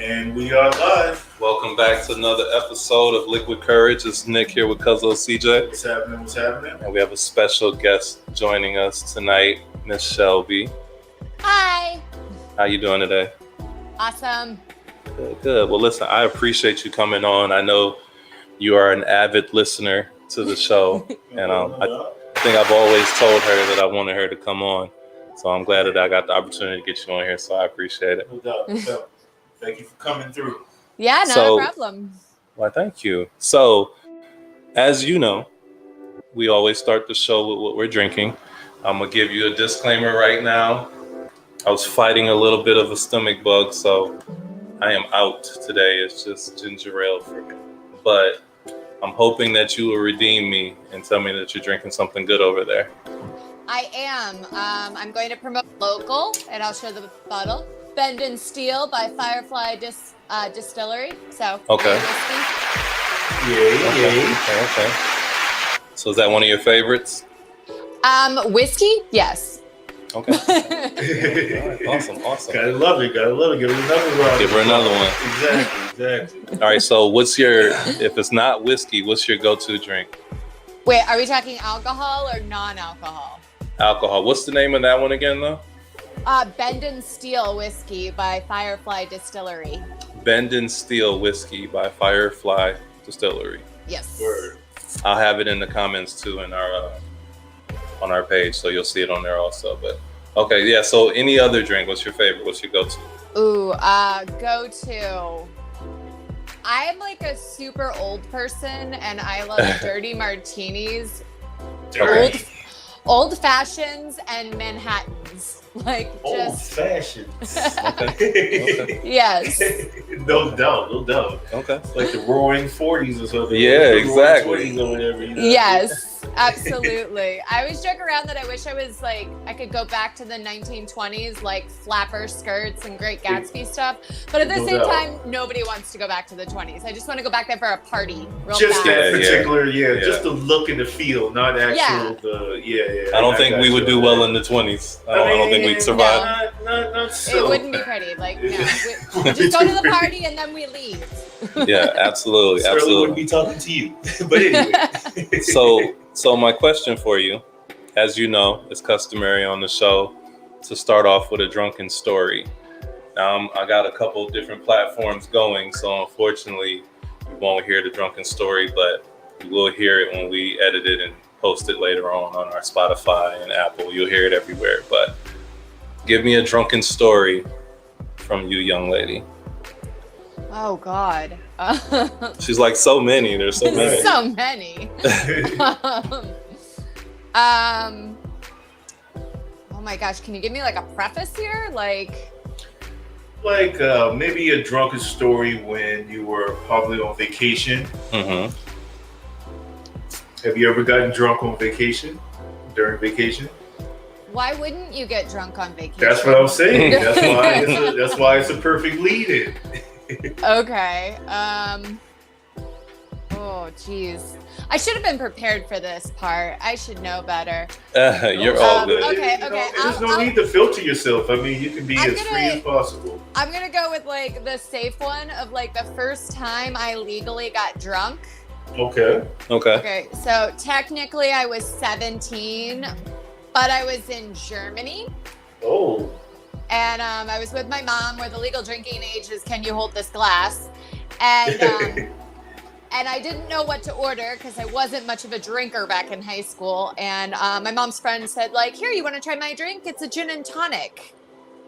And we are live. Welcome back to another episode of Liquid Courage. It's Nick here with Cuzzo CJ. What's happening? What's happening? And we have a special guest joining us tonight, Miss Shelby. Hi. How you doing today? Awesome. Good. Well, listen, I appreciate you coming on. I know you are an avid listener to the show, and I think I've always told her that I wanted her to come on. So I'm glad that I got the opportunity to get you on here, so I appreciate it. No doubt, no doubt. Thank you for coming through. Yeah, no problem. Well, thank you. So, as you know, we always start the show with what we're drinking. I'm going to give you a disclaimer right now. I was fighting a little bit of a stomach bug, so I am out today. It's just ginger ale for me. But I'm hoping that you will redeem me and tell me that you're drinking something good over there. I am. I'm going to promote local, and I'll show the bottle. Bend and Steel by Firefly Distillery. So, Okay. Yay. Okay. So is that one of your favorites? Whiskey? Yes. Okay. All right. Awesome. Gotta love it. Give her another round. Give her another one. Exactly. All right. So if it's not whiskey, what's your go-to drink? Wait, are we talking alcohol or non-alcohol? Alcohol. What's the name of that one again, though? Bend and Steel Whiskey by Firefly Distillery. Bend and Steel Whiskey by Firefly Distillery. Yes. Word. I'll have it in the comments too in our on our page, so you'll see it on there also. But okay, yeah. So any other drink? What's your favorite? What's your go-to? Ooh, go-to. I'm like a super old person, and I love dirty martinis, Dirty. old fashions, and Manhattans. Like Old just fashioned. Okay. yes. No doubt. Okay. Like the roaring 40s or something. Yeah, The exactly. roaring 20s or whatever. You know? Yes, absolutely. I always joke around that I wish I was like, I could go back to the 1920s, like flapper skirts and Great Gatsby stuff. But at the No same doubt. time, nobody wants to go back to the 20s. I just want to go back there for a party real Just fast. that Yeah. particular, Yeah. just the look and the feel, not actual, Yeah. I don't think we would do well in the 20s. I don't think we'd survive. Not so. It wouldn't be pretty. Like, no. Yeah. We just go to the party and then we leave. Yeah, absolutely. Certainly wouldn't be talking to you. But anyway. So my question for you, as you know, it's customary on the show to start off with a drunken story. Now I got a couple different platforms going, so unfortunately you won't hear the drunken story, but you will hear it when we edit it and post it later on our Spotify and Apple. You'll hear it everywhere. But give me a drunken story from you, young lady. Oh, God. She's like, so many. There's so many. So many. Oh my gosh, can you give me like a preface here? Like maybe a drunken story when you were probably on vacation. Mm-hmm. Have you ever gotten drunk on vacation? During vacation? why wouldn't you get drunk on vacation? That's what I'm saying. That's why it's a perfect lead-in. Okay. Oh, geez. I should have been prepared for this part. I should know better. You're all good. Okay. There's no need to filter yourself. I mean, you can be as free as possible. I'm gonna go with like the safe one of like the first time I legally got drunk. Okay. Okay, so technically I was 17, but I was in Germany. Oh. And I was with my mom, where the legal drinking age is, can you hold this glass? And and I didn't know what to order because I wasn't much of a drinker back in high school. And my mom's friend said, like, here, you want to try my drink? It's a gin and tonic.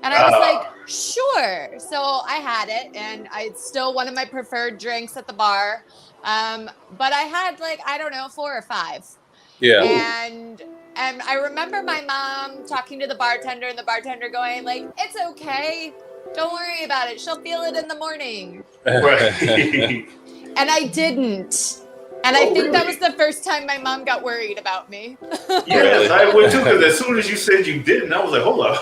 And I was like, sure. So I had it, and it's still one of my preferred drinks at the bar. But I had like, I don't know, 4 or 5. Yeah. And I remember my mom talking to the bartender, and the bartender going like, it's okay. Don't worry about it. She'll feel it in the morning. Right. And I didn't. And I think that was the first time my mom got worried about me. Yes, I would too, because as soon as you said you didn't, I was like, hold on.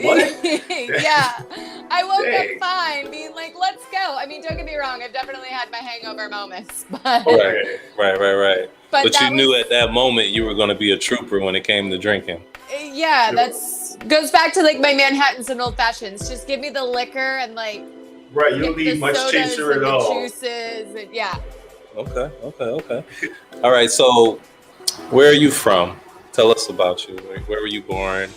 What? Yeah. I woke up fine, being like, let's go. I mean, don't get me wrong. I've definitely had my hangover moments. But, Right. But you knew was, at that moment you were going to be a trooper when it came to drinking. Yeah, that's goes back to like my Manhattans and old fashions. Just give me the liquor and like Right, you don't Get need the much sodas chaser and at the all. juices, and yeah. Okay. All right. So, where are you from? Tell us about you. Where were you born?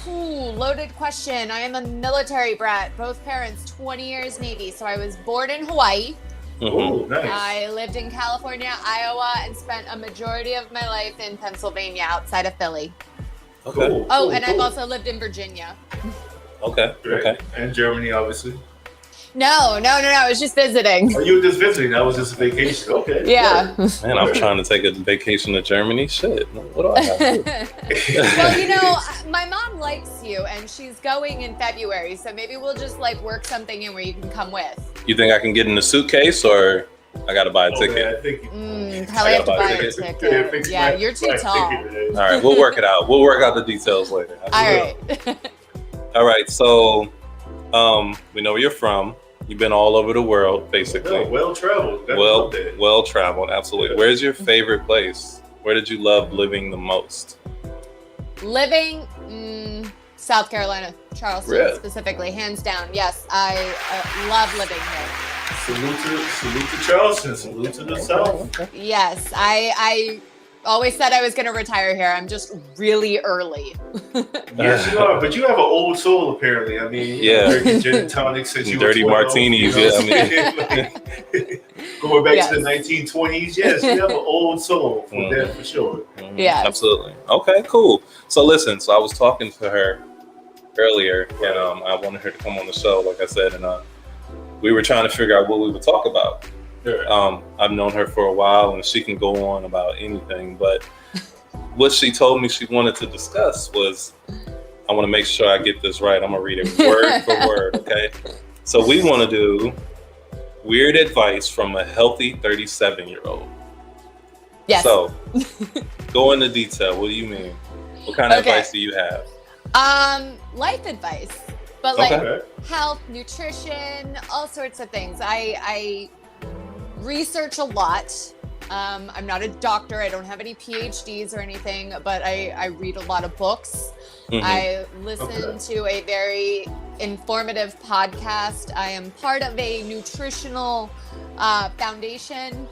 Ooh, loaded question. I am a military brat. Both parents, 20 years Navy. So I was born in Hawaii. Oh, nice. I lived in California, Iowa, and spent a majority of my life in Pennsylvania, outside of Philly. Okay. Cool. Oh, cool, and cool. I've also lived in Virginia. Okay. Right. And Germany, obviously. No. I was just visiting. Oh, you were just visiting. That was just a vacation. Okay. Yeah. Man, I'm trying to take a vacation to Germany. Shit. What do I have to do? Well, my mom likes you, and she's going in February, so maybe we'll just work something in where you can come with. You think I can get in a suitcase, or I got to buy a ticket? Man, I think Probably have to buy a ticket. ticket. Yeah, you're too tall. All right, we'll work it out. We'll work out the details later. All right. All right. So, we know where you're from. You've been all over the world, basically. Yeah, well traveled. Well traveled, absolutely. Yeah. Where's your favorite place? Where did you love living the most? Living South Carolina, Charleston Really? specifically, hands down. Yes, I love living here. Salute to Charleston. Salute to the South. Yes, I always said I was going to retire here. I'm just really early. Yes, you are. But you have an old soul, apparently. I mean, Yeah. drinking gin and tonic since you Dirty were 12, martinis, you know? yeah, Going back Yes. to the 1920s, yes, you have an old soul for that, for sure. Mhm, Yes. absolutely. Okay, cool. So listen, I was talking to her earlier, and I wanted her to come on the show, like I said, and we were trying to figure out what we would talk about. Yeah. I've known her for a while, and she can go on about anything, but what she told me she wanted to discuss was, I want to make sure I get this right. I'm going to read it word for word, okay? So we want to do weird advice from a healthy 37-year-old. Yes. So, go into detail. What do you mean? What kind of advice do you have? Life advice, but Okay. health, nutrition, all sorts of things. I research a lot. I'm not a doctor. I don't have any PhDs or anything, but I read a lot of books. Mhm. I listen to a very informative podcast. I am part of a nutritional foundation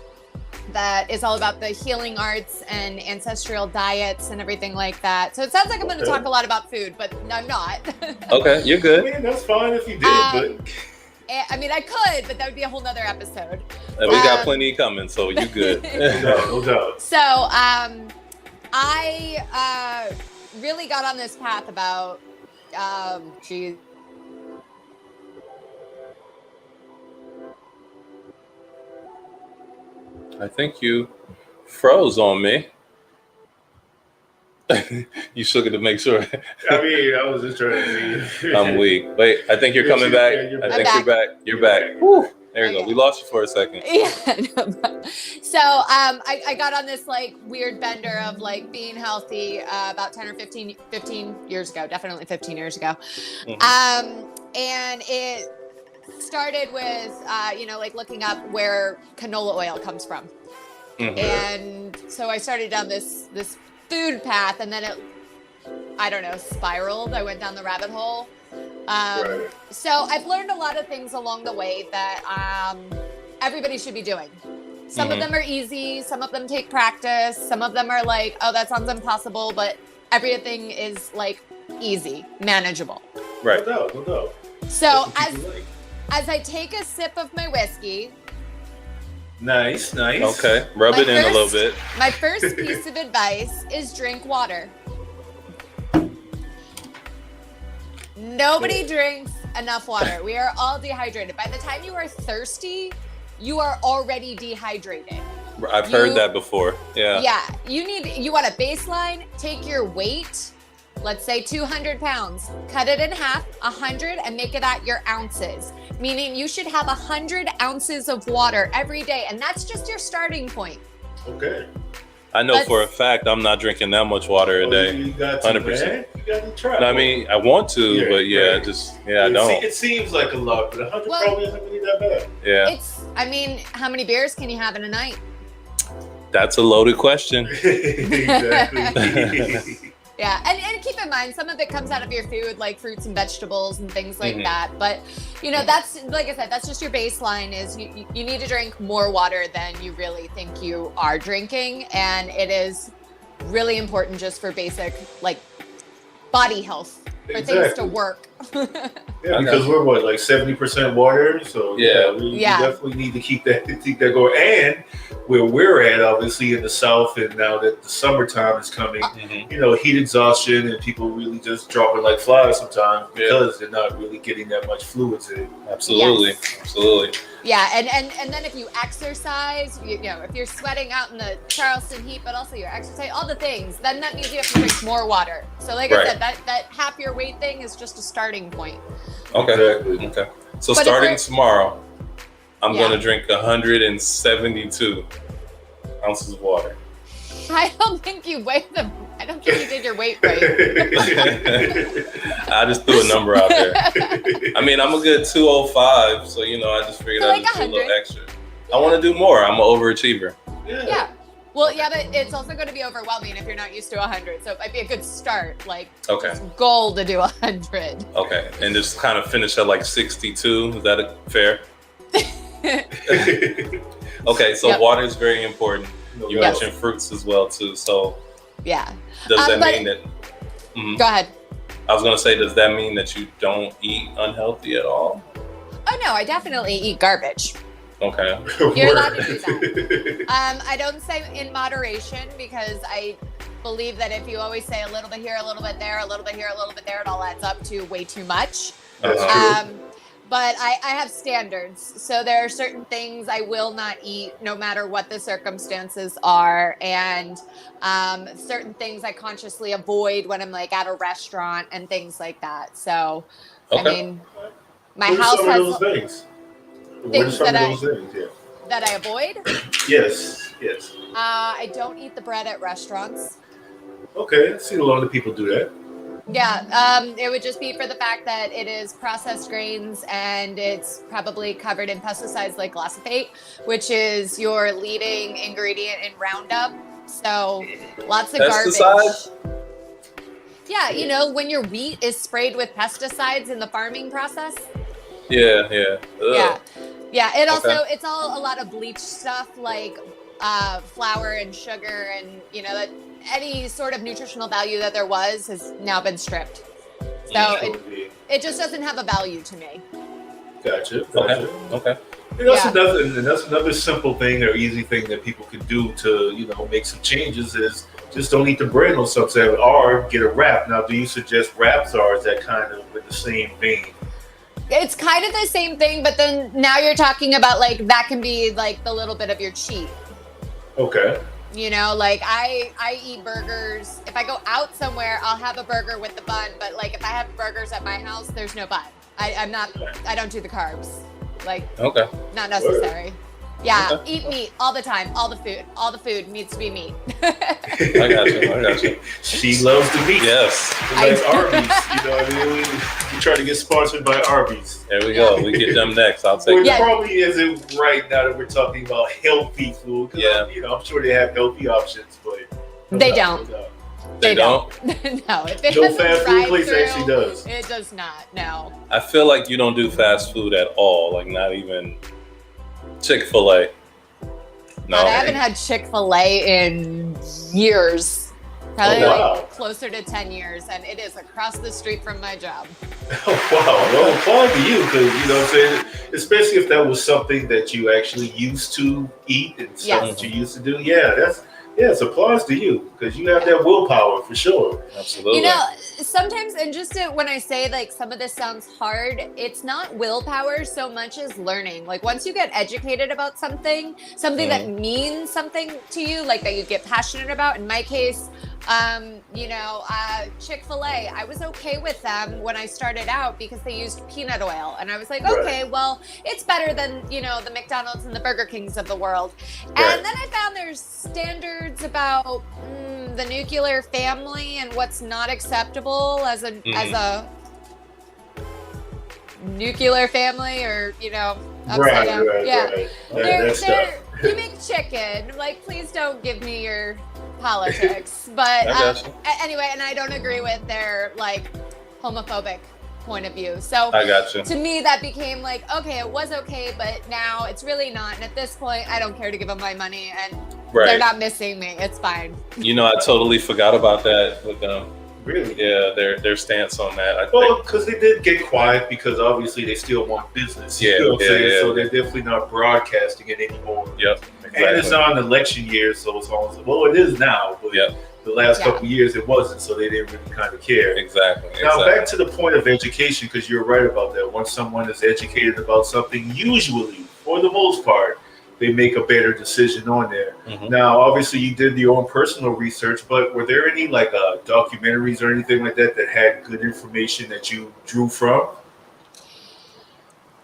that is all about the healing arts and ancestral diets and everything like that. So it sounds like I'm going to talk a lot about food, but I'm not. Okay, you're I good. mean, that's fine if you did, but I mean, I could, but that would be a whole nother episode. And we got plenty coming, so you're good. no doubt. So I really got on this path about, geez. I think you froze on me. You shook it to make sure. I mean, I was just trying to see. I'm weak. Wait, I think you're coming back. you're I back. think I'm you're back. You're back. back. Whew. There you go. Okay. We lost you for a second. Yeah. So I got on this weird bender of being healthy about 10 or 15 years ago, definitely 15 years ago. Mhm. And it started with, looking up where canola oil comes from. Mhm. And so I started down this food path, and then it, I don't know, spiraled. I went down the rabbit hole. Right. So I've learned a lot of things along the way that everybody should be doing. Some of them are easy. Some of them take practice. Some of them are oh, that sounds impossible, but everything is easy, manageable. Right. No doubt. So That's what people like. as I take a sip of my whiskey, Nice. Okay. Rub it in a little bit. my first piece of advice is drink water. Nobody drinks enough water. We are all dehydrated. By the time you are thirsty, you are already dehydrated. I've heard that before. Yeah. Yeah. You want a baseline, take your weight, let's say 200 pounds, cut it in half, 100, and make it at your ounces. Meaning you should have 100 ounces of water every day. And that's just your starting point. Okay. I know for a fact I'm not drinking that much water a day. You got to, 100%. man. You got to try. I mean, I want to, Yeah, but yeah, right. I don't. It seems like a lot, but 100 Well, probably isn't really that bad. Yeah. How many beers can you have in a night? That's a loaded question. Exactly. Yeah, and keep in mind, some of it comes out of your food, like fruits and vegetables and things like that. But, that's, like I said, that's just your baseline is you need to drink more water than you really think you are drinking. And it is really important just for basic, like, body health, for things to work. Yeah, because we're like 70% water, so we definitely need to keep that going. And where we're at, obviously in the South, and now that the summertime is coming, heat exhaustion and people really just dropping like flies sometimes because they're not really getting that much fluids in. Absolutely. Yeah, and then if you exercise, if you're sweating out in the Charleston heat, but also you're exercising, all the things, then that means you have to drink more water. So like I said, that half your weight thing is just a starting point. Okay. Exactly. Okay. So but starting tomorrow, I'm going to drink 172 ounces of water. I don't think you did your weight right. I just threw a number out there. I mean, I'm a good 205, so I just figured I'd just do a little extra. I want to do more. I'm an overachiever. Yeah. Well, but it's also going to be overwhelming if you're not used to 100. So it might be a good start, goal to do 100. Okay, and just kind of finish at like 62. Is that fair? Okay, so water is very important. You mentioned fruits as well too. So does that mean that? Go ahead. I was going to say, does that mean that you don't eat unhealthy at all? Oh no, I definitely eat garbage. Okay. You're allowed to do that. I don't say in moderation because I believe that if you always say a little bit here, a little bit there, a little bit here, a little bit there, it all adds up to way too much. But I have standards. So there are certain things I will not eat no matter what the circumstances are. And certain things I consciously avoid when I'm like at a restaurant and things like that. So, I mean, my house has things that I avoid. Yes. I don't eat the bread at restaurants. Okay, I've seen a lot of people do that. Yeah, it would just be for the fact that it is processed grains and it's probably covered in pesticides like glyphosate, which is your leading ingredient in Roundup. So lots of garbage. Yeah, when your wheat is sprayed with pesticides in the farming process. Yeah. Yeah. It also it's all a lot of bleach stuff like flour and sugar and that any sort of nutritional value that there was has now been stripped. So it just doesn't have a value to me. Gotcha. Okay. And that's another simple thing or easy thing that people can do to make some changes is just don't eat the bread or something, or get a wrap. Now, do you suggest wraps, or is that kind of with the same vein? It's kind of the same thing, but then now you're talking about like that can be like the little bit of your cheat. Okay. Like I eat burgers. If I go out somewhere, I'll have a burger with the bun. But like if I have burgers at my house, there's no bun. I don't do the carbs. Like, not necessary. Yeah, eat meat all the time. All the food needs to be meat. I got you. She loves the meat. Yes. Like Arby's, we try to get sponsored by Arby's. There we go. We get them next. I'll take it. Probably isn't right now that we're talking about healthy food. Yeah. I'm sure they have healthy options, but they don't. They don't? No. If it no fast food place actually does. It does not. No. I feel like you don't do fast food at all. Like not even Chick-fil-A. No. I haven't had Chick-fil-A in years. Probably closer to 10 years, and it is across the street from my job. Oh, wow. Well, applaud to you, because, what I'm saying, especially if that was something that you actually used to eat and stuff that you used to do. Yes, applause to you, because you have that willpower for sure. Absolutely. Sometimes, and just when I say like some of this sounds hard, it's not willpower so much as learning. Like once you get educated about something that means something to you, like that you get passionate about. In my case, Chick-fil-A, I was okay with them when I started out because they used peanut oil. And I was like, okay, well, it's better than, the McDonald's and the Burger Kings of the world. And then I found there's standards about the nuclear family and what's not acceptable as a nuclear family or, upside down. Right. You make chicken. Like, please don't give me your politics. But anyway, and I don't agree with their like homophobic point of view. So I got you. To me, that became like, okay, it was okay, but now it's really not. And at this point, I don't care to give them my money, and they're not missing me. It's fine. You know, I totally forgot about that with them. Really? Yeah, their stance on that. Because they did get quiet because obviously they still want business. Yeah, you know what I'm saying? So they're definitely not broadcasting it anymore. Yep. Exactly. And it's not an election year, so it's almost it is now, but the last couple of years it wasn't, so they didn't really kind of care. Exactly. Now back to the point of education, because you're right about that. Once someone is educated about something, usually, for the most part, they make a better decision on there. Mm-hmm. Now, obviously, you did your own personal research, but were there any like documentaries or anything like that that had good information that you drew from?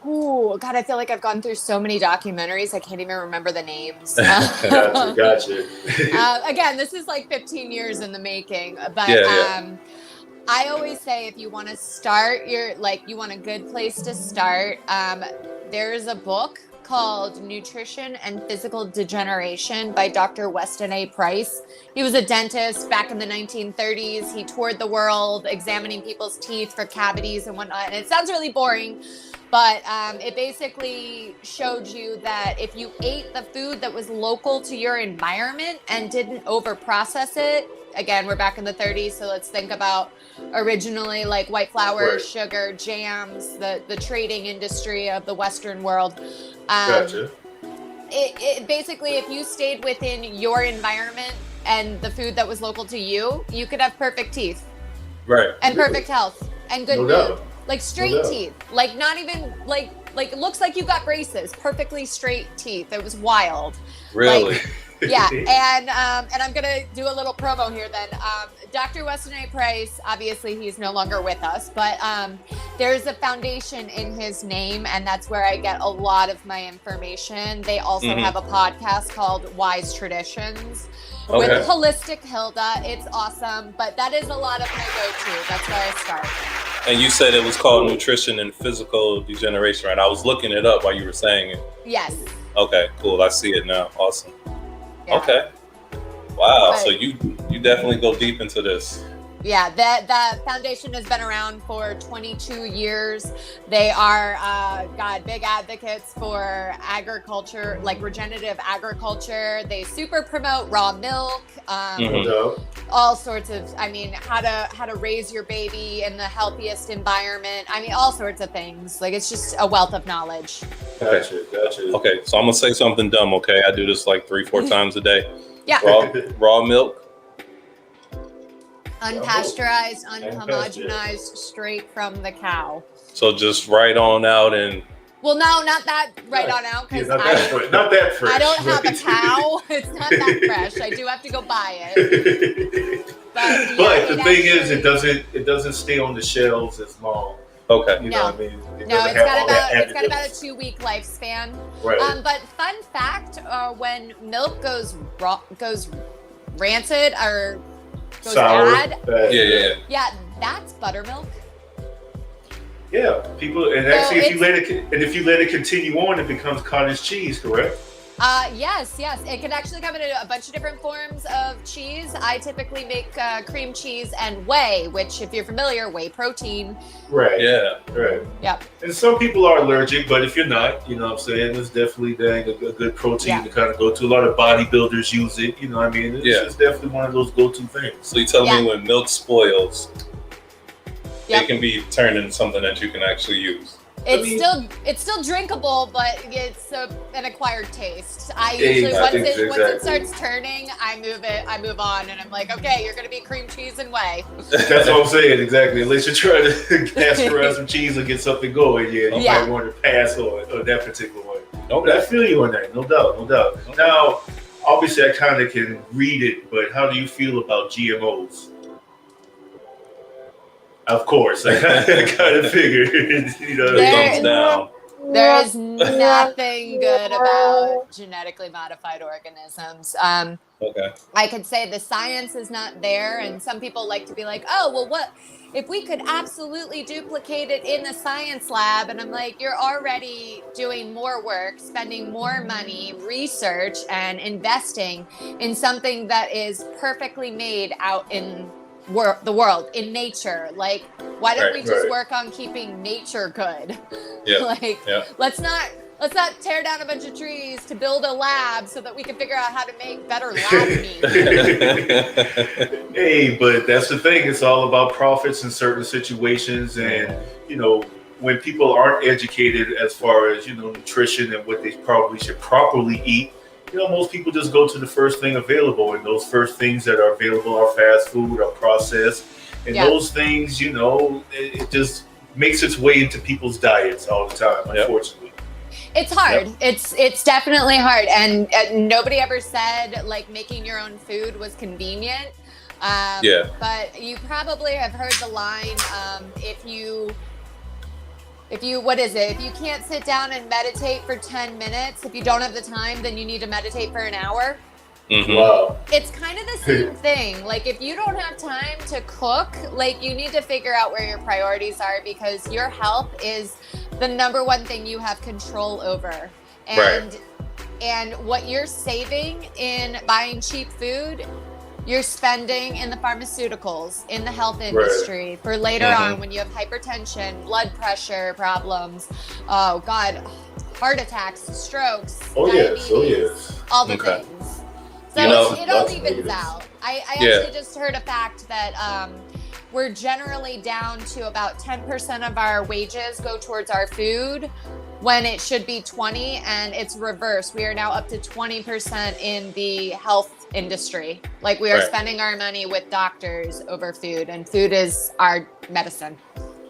Oh, God, I feel like I've gone through so many documentaries. I can't even remember the names. Gotcha. Again, this is like 15 years in the making. But I always say if you want to start, you want a good place to start. There's a book called Nutrition and Physical Degeneration by Dr. Weston A. Price. He was a dentist back in the 1930s. He toured the world examining people's teeth for cavities and whatnot. And it sounds really boring, but it basically showed you that if you ate the food that was local to your environment and didn't over-process it, again, we're back in the 30s, so let's think about originally like white flour, sugar, jams, the trading industry of the Western world. Gotcha. It basically, if you stayed within your environment and the food that was local to you, you could have perfect teeth. Right. And perfect health and good mood. Like straight teeth. Like not even like it looks like you got braces. Perfectly straight teeth. It was wild. Really? Like, yeah, and I'm gonna do a little promo here then. Dr. Weston A. Price, obviously he's no longer with us, but there's a foundation in his name, and that's where I get a lot of my information. They also have a podcast called Wise Traditions with Holistic Hilda. It's awesome, but that is a lot of my go-to. That's where I start. And you said it was called Nutrition and Physical Degeneration, right? I was looking it up while you were saying it. Yes. Okay, cool. I see it now. Awesome. Yeah. Okay. Wow. So you definitely go deep into this. Yeah, that foundation has been around for 22 years. They are, big advocates for agriculture, like regenerative agriculture. They super promote raw milk, all sorts of, how to raise your baby in the healthiest environment. All sorts of things. Like, it's just a wealth of knowledge. Gotcha. Okay, so I'm gonna say something dumb. Okay, I do this like 3-4 times a day. Yeah. Raw milk. Unpasteurized, unhomogenized, straight from the cow. So just right on out and. Well, no, not that right on out, because not that fresh. I don't have a cow. It's not that fresh. I do have to go buy it. But the thing is, it doesn't stay on the shelves as long. Okay. You know what I mean? It's got about a 2-week lifespan. Right. But fun fact: when milk goes rancid or goes bad, yeah, that's buttermilk. Yeah, people, and actually, if you let it continue on, it becomes cottage cheese, correct? Yes. It can actually come in a bunch of different forms of cheese. I typically make cream cheese and whey, which, if you're familiar, whey protein. Right. Yeah. Right. Yep. And some people are allergic, but if you're not, you know what I'm saying, it's definitely a good protein to kind of go to. A lot of bodybuilders use it, you know what I mean? It's definitely one of those go-to things. So you tell me when milk spoils, it can be turned into something that you can actually use. It's still drinkable, but it's an acquired taste. I usually once it starts turning, I move on, and I'm like, okay, you're gonna be cream cheese and whey. That's what I'm saying, exactly. Unless you're trying to pasteurize some cheese or get something going, you might want to pass on that particular one. Okay. But I feel you on that, no doubt. Okay. Now, obviously, I kind of can read it, but how do you feel about GMOs? Of course, I kind of figured, thumbs down. There is nothing good about genetically modified organisms. Okay. I could say the science is not there, and some people like to be like, oh, well, what? if we could absolutely duplicate it in the science lab, and I'm like, you're already doing more work, spending more money, research, and investing in something that is perfectly made out in the world, in nature. Like, why don't we just work on keeping nature good? Let's not tear down a bunch of trees to build a lab so that we can figure out how to make better lab meat. Hey, but that's the thing. It's all about profits in certain situations. And, when people aren't educated as far as, nutrition and what they probably should properly eat, most people just go to the first thing available. And those first things that are available are fast food or processed. And those things, it just makes its way into people's diets all the time, unfortunately. It's hard. It's definitely hard. And nobody ever said like making your own food was convenient. But you probably have heard the line, if you can't sit down and meditate for 10 minutes, if you don't have the time, then you need to meditate for an hour. Mm-hmm. Wow. It's kind of the same thing. Like, if you don't have time to cook, like, you need to figure out where your priorities are, because your health is the number one thing you have control over. And what you're saving in buying cheap food, you're spending in the pharmaceuticals, in the health industry for later on when you have hypertension, blood pressure problems, heart attacks, strokes, diabetes, all the things. So it all evens out. I actually just heard a fact that we're generally down to about 10% of our wages go towards our food, when it should be 20, and it's reversed. We are now up to 20% in the health industry. Like, we are spending our money with doctors over food, and food is our medicine.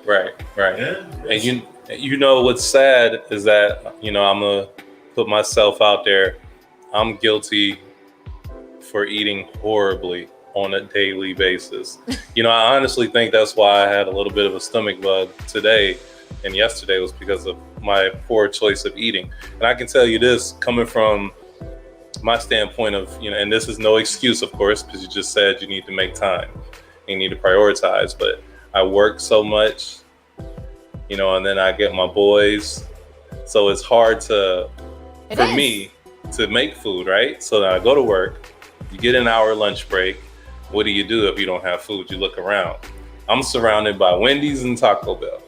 Right. Yeah. And what's sad is that, I'm gonna put myself out there. I'm guilty for eating horribly on a daily basis. I honestly think that's why I had a little bit of a stomach bug today and yesterday, was because of my poor choice of eating. And I can tell you this, coming from my standpoint of, and this is no excuse, of course, because you just said you need to make time, you need to prioritize, but I work so much, and then I get my boys. So it's hard for me to make food, right? So then I go to work, you get an hour lunch break. What do you do if you don't have food? You look around. I'm surrounded by Wendy's and Taco Bell,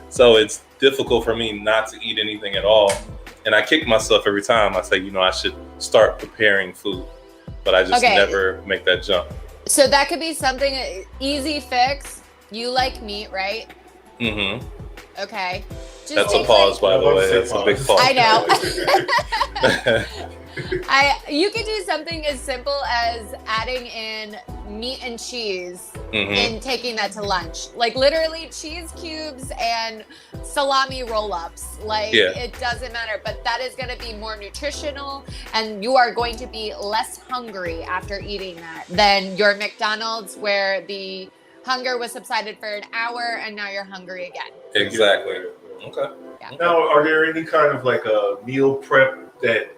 So it's difficult for me not to eat anything at all. And I kick myself every time. I say, I should start preparing food, but I just never make that jump. So that could be something, easy fix. You like meat, right? Mm-hmm. Okay. That's a pause, by the way. That's a big pause. I know. You could do something as simple as adding in meat and cheese and taking that to lunch. Like, literally cheese cubes and salami roll-ups. It doesn't matter, but that is going to be more nutritional, and you are going to be less hungry after eating that than your McDonald's, where the hunger was subsided for an hour and now you're hungry again. Exactly. Okay. Yeah. Now, are there any kind of like a meal prep that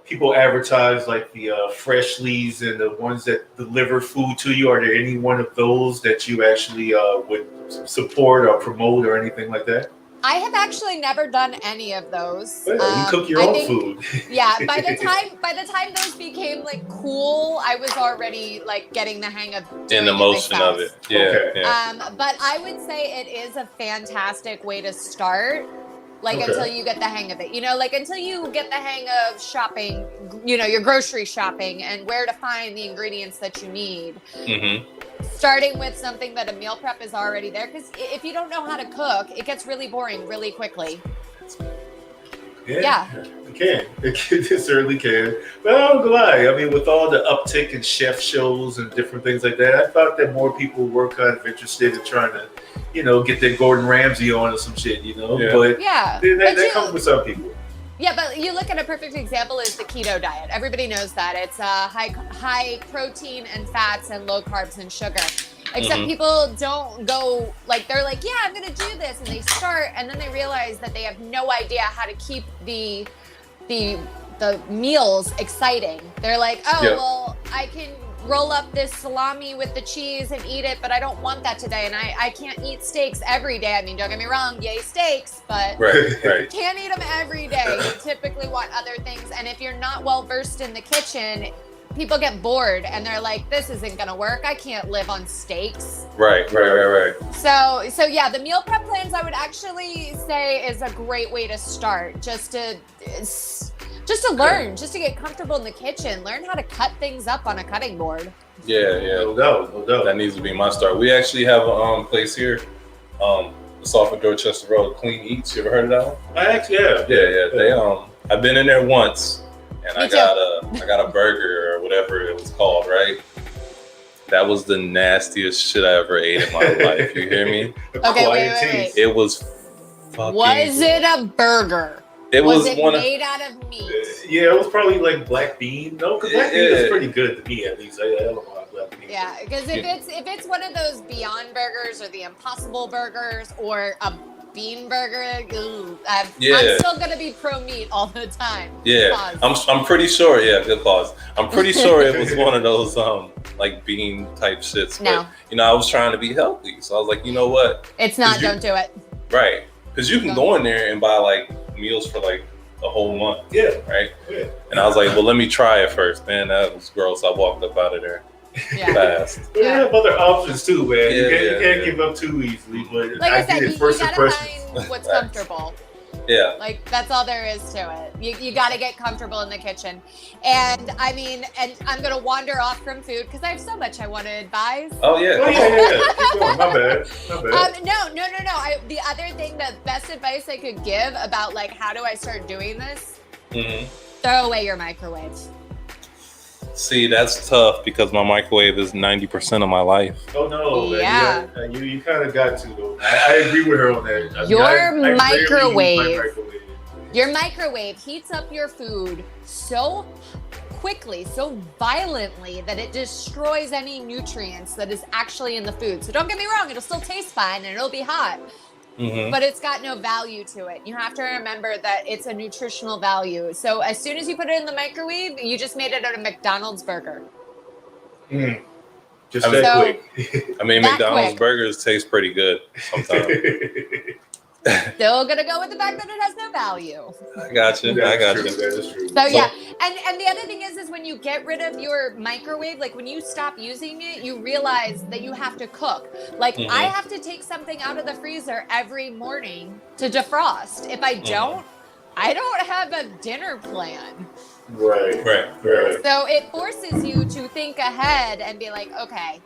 people advertise, like the Freshlies and the ones that deliver food to you? Are there any one of those that you actually would support or promote or anything like that? I have actually never done any of those. Well, you cook your own food. Yeah, by the time those became like cool, I was already like getting the hang of doing in the motion of it. Yeah. But I would say it is a fantastic way to start. Until you get the hang of it, until you get the hang of shopping, your grocery shopping and where to find the ingredients that you need. Mm-hmm. Starting with something that a meal prep is already there, because if you don't know how to cook, it gets really boring really quickly. Yeah. It certainly can. But I don't lie. I mean, with all the uptick in chef shows and different things like that, I thought that more people were kind of interested in trying to, get their Gordon Ramsay on or some shit, But that comes with some people. Yeah, but you look at a perfect example is the Keto Diet. Everybody knows that. It's high protein and fats and low carbs and sugar. Except people don't go, they're like, yeah, I'm going to do this. And they start, and then they realize that they have no idea how to keep the meals exciting. They're like, well, I can roll up this salami with the cheese and eat it, but I don't want that today. And I can't eat steaks every day. I mean, don't get me wrong, yay steaks, but right. Can't eat them every day. You typically want other things. And if you're not well versed in the kitchen, people get bored and they're like, this isn't going to work. I can't live on steaks. Right. So yeah, the meal prep plans I would actually say is a great way to start, just to learn, just to get comfortable in the kitchen, learn how to cut things up on a cutting board. Yeah. No doubt. That needs to be my start. We actually have a place here, it's off of Dorchester Road, Clean Eats. You ever heard of that one? I actually have. Yeah. They I've been in there once, and I got a burger or whatever it was called, right? That was the nastiest shit I ever ate in my life. You hear me? Okay, wait. It was fucking. Was it a burger? Was it made out of meat? Yeah, it was probably like black bean. No, because black bean is pretty good to me, at least. I don't like black bean. Yeah, because if it's one of those Beyond Burgers or the Impossible Burgers or a bean burger, I'm still gonna be pro meat all the time. Yeah, I'm pretty sure. Yeah, good pause. I'm pretty sure it was one of those like bean type shits. But, no, I was trying to be healthy, so I was like, you know what? It's not. Don't do it. Right, because you can go in there and buy like meals for like a whole month. Yeah. Right. Yeah. And I was like, well, let me try it first. Man, that was gross. I walked up out of there fast. We have other options too, man. You can't give up too easily. But like I said, you gotta impressions. find what's comfortable. Yeah. Like that's all there is to it. You got to get comfortable in the kitchen. And I mean, and I'm going to wander off from food because I have so much I want to advise. Oh yeah. Keep going. My bad. No. The other thing, the best advice I could give about like, how do I start doing this? Throw away your microwave. See, that's tough because my microwave is 90% of my life. Oh no, yeah. Man. You kind of got to though. I agree with her on that. Your microwave heats up your food so quickly, so violently that it destroys any nutrients that is actually in the food. So don't get me wrong, it'll still taste fine and it'll be hot. But it's got no value to it. You have to remember that it's a nutritional value. So as soon as you put it in the microwave, you just made it a McDonald's burger. Just that quick. I mean, McDonald's burgers taste pretty good sometimes. Still gonna go with the fact that it has no value. I got you. That is true. So yeah, and the other thing is when you get rid of your microwave, like when you stop using it, you realize that you have to cook. Like I have to take something out of the freezer every morning to defrost. If I don't, I don't have a dinner plan. Right. So it forces you to think ahead and be like, okay,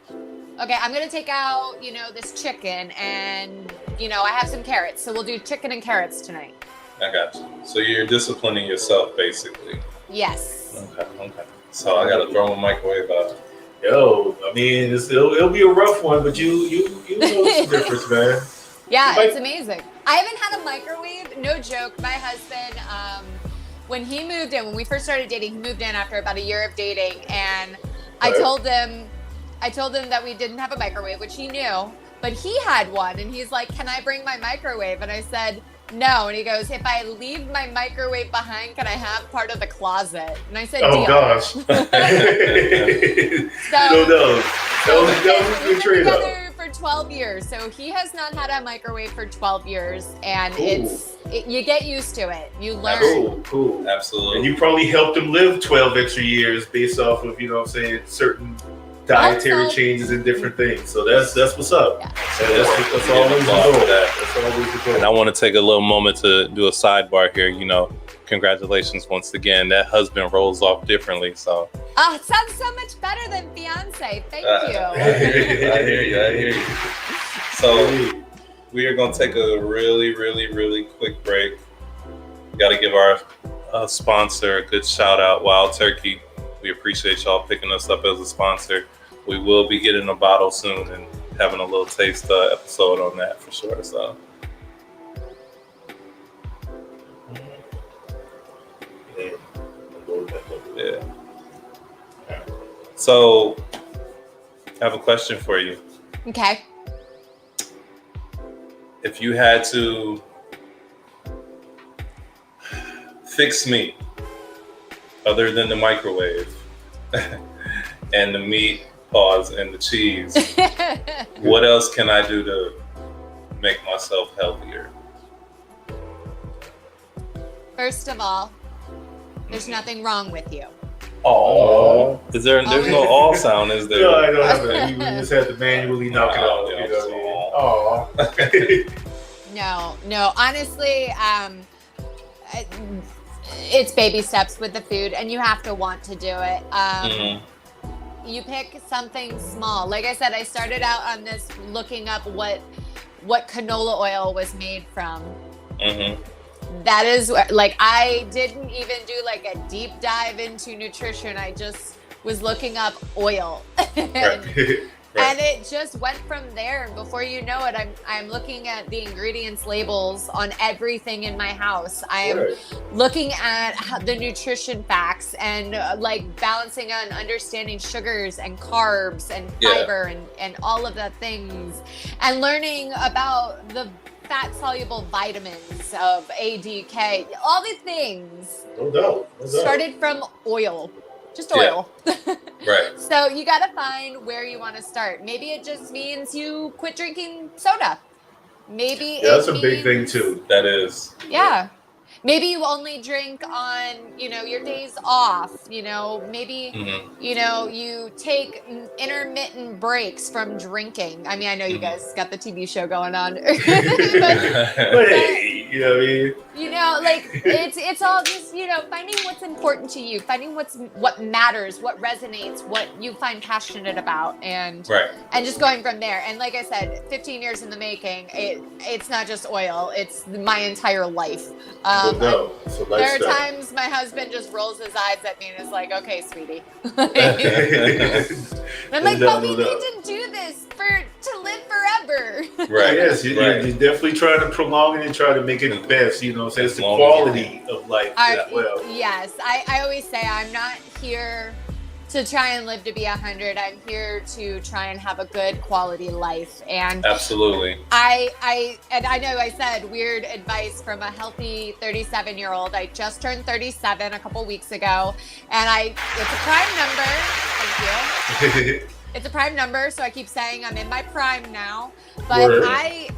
I'm going to take out, this chicken and, I have some carrots. So we'll do chicken and carrots tonight. I got you. So you're disciplining yourself, basically. Yes. Okay. So I got to throw my microwave out. Yo, I mean, it'll be a rough one, but you know the difference, man. Yeah, it's amazing. I haven't had a microwave. No joke. My husband, when we first started dating, he moved in after about a year of dating. And I told him that we didn't have a microwave, which he knew, but he had one. And he's like, can I bring my microwave? And I said, no. And he goes, if I leave my microwave behind, can I have part of the closet? And I said, deal. Gosh. No. That was a good trade-off. For 12 years. So he has not had a microwave for 12 years. And you get used to it. You learn. Cool. Absolutely. And you probably helped him live 12 extra years based off of, certain dietary changes and different things. So that's what's up. Yeah. That's always the goal. And I want to take a little moment to do a sidebar here. Congratulations once again. That husband rolls off differently. So. It sounds so much better than fiance. Thank you. I hear you. So we are going to take a really, really, really quick break. We got to give our sponsor a good shout out, Wild Turkey. We appreciate y'all picking us up as a sponsor. We will be getting a bottle soon and having a little taste episode on that for sure. So. Yeah. So, I have a question for you. Okay. If you had to fix me, other than the microwave, and the meat, and the cheese. What else can I do to make myself healthier? First of all, there's nothing wrong with you. Oh, there's no all sound, is there? No, I don't have it. You just have to manually knock it out. No. Honestly, it's baby steps with the food, and you have to want to do it. You pick something small. Like I said, I started out on this looking up what canola oil was made from. That is like, I didn't even do like a deep dive into nutrition. I just was looking up oil. And it just went from there. And before you know it, I'm looking at the ingredients labels on everything in my house. I'm looking at the nutrition facts and like balancing on understanding sugars and carbs and fiber and all of the things, and learning about the fat soluble vitamins of A, D, K, all these things. No doubt. Started from oil. Just oil. Right. So you got to find where you want to start. Maybe it just means you quit drinking soda. Maybe that's a big thing too. That is. Yeah. Maybe you only drink on, your days off, maybe, you take intermittent breaks from drinking. I mean, I know you guys got the TV show going on. but hey, you know what I mean? It's all just, finding what's important to you, finding what matters, what resonates, what you find passionate about, and just going from there. And like I said, 15 years in the making, it's not just oil, it's my entire life. There are times my husband just rolls his eyes at me and is like, "Okay, sweetie." And I'm like, "But we need to do this to live forever." Right. Yes, you're definitely trying to prolong it and try to make it the best. So it's the quality of life. Yes, I always say I'm not here to try and live to be 100. I'm here to try and have a good quality life. And absolutely. I know I said weird advice from a healthy 37-year-old. I just turned 37 a couple weeks ago, and it's a prime number. Thank you. It's a prime number, so I keep saying I'm in my prime now. But I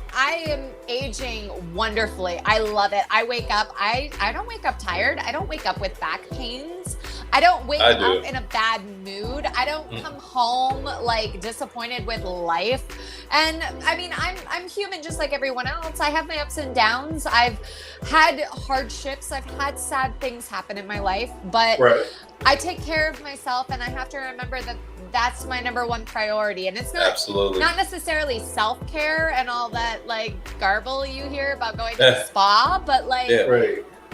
am aging wonderfully. I love it. I wake up. I don't wake up tired. I don't wake up with back pains. I don't wake up in a bad mood. I don't come home like disappointed with life. And I mean, I'm human just like everyone else. I have my ups and downs. I've had hardships. I've had sad things happen in my life, but I take care of myself, and I have to remember that that's my number one priority. And it's not necessarily self-care and all that like garble you hear about going to the spa, but like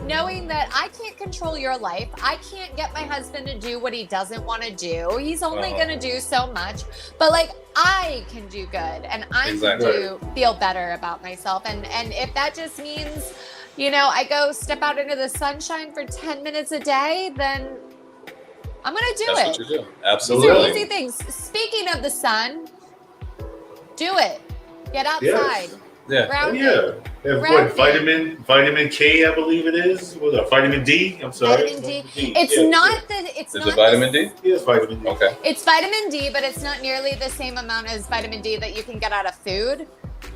knowing that I can't control your life. I can't get my husband to do what he doesn't want to do. He's only going to do so much, but like I can do good, and I can feel better about myself. And if that just means, I go step out into the sunshine for 10 minutes a day, then I'm going to do it. That's what you do. Absolutely. These are easy things. Speaking of the sun, do it. Get outside. Vitamin K, I believe it is. What was that? Vitamin D? I'm sorry. Vitamin D. It's not Is it vitamin D? Yes, vitamin D. Okay. It's vitamin D, but it's not nearly the same amount as vitamin D that you can get out of food.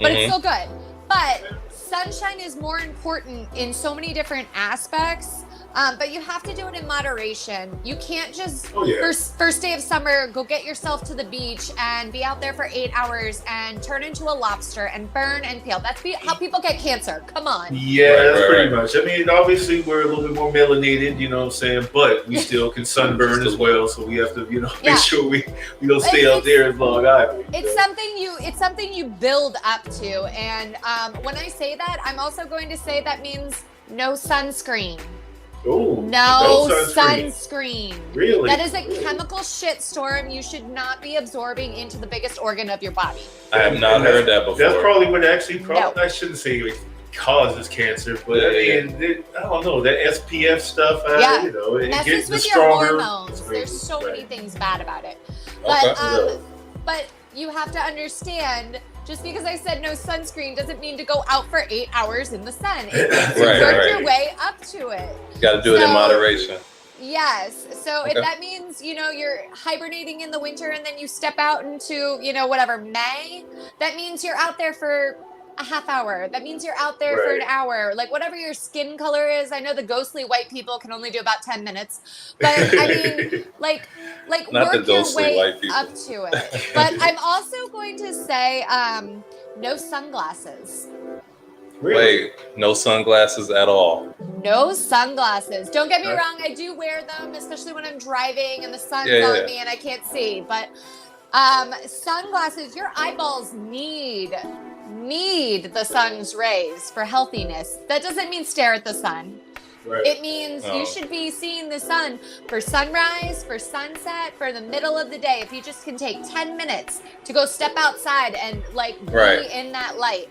But it's still good. But sunshine is more important in so many different aspects. But you have to do it in moderation. You can't just first day of summer go get yourself to the beach and be out there for 8 hours and turn into a lobster and burn and peel. That's how people get cancer. Come on. Yeah, that's pretty much. I mean, obviously we're a little bit more melanated, you know what I'm saying? But we still can sunburn as well. So we have to, make sure we don't stay out there as long either. It's something you build up to. And when I say that, I'm also going to say that means no sunscreen. Ooh, no sunscreen. Really? That is a chemical shitstorm you should not be absorbing into the biggest organ of your body. I have not heard that before. That's probably what I shouldn't say it causes cancer, but I don't know, that SPF stuff, it messes with your hormones. There's so many things bad about it. But you have to understand, just because I said no sunscreen doesn't mean to go out for 8 hours in the sun. It means to work your way up to it. You got to do it in moderation. Yes. So if that means, you're hibernating in the winter and then you step out into, whatever, May, that means you're out there for a half hour. That means you're out there for an hour. Like whatever your skin color is. I know the ghostly white people can only do about 10 minutes. But I mean, like not work the your way white people. up to it. But I'm also going to say no sunglasses. Really? Wait, no sunglasses at all? No sunglasses. Don't get me wrong, I do wear them, especially when I'm driving and the sun's on me and I can't see. But sunglasses, your eyeballs need the sun's rays for healthiness. That doesn't mean stare at the sun. Right. It means you should be seeing the sun for sunrise, for sunset, for the middle of the day. If you just can take 10 minutes to go step outside and be in that light.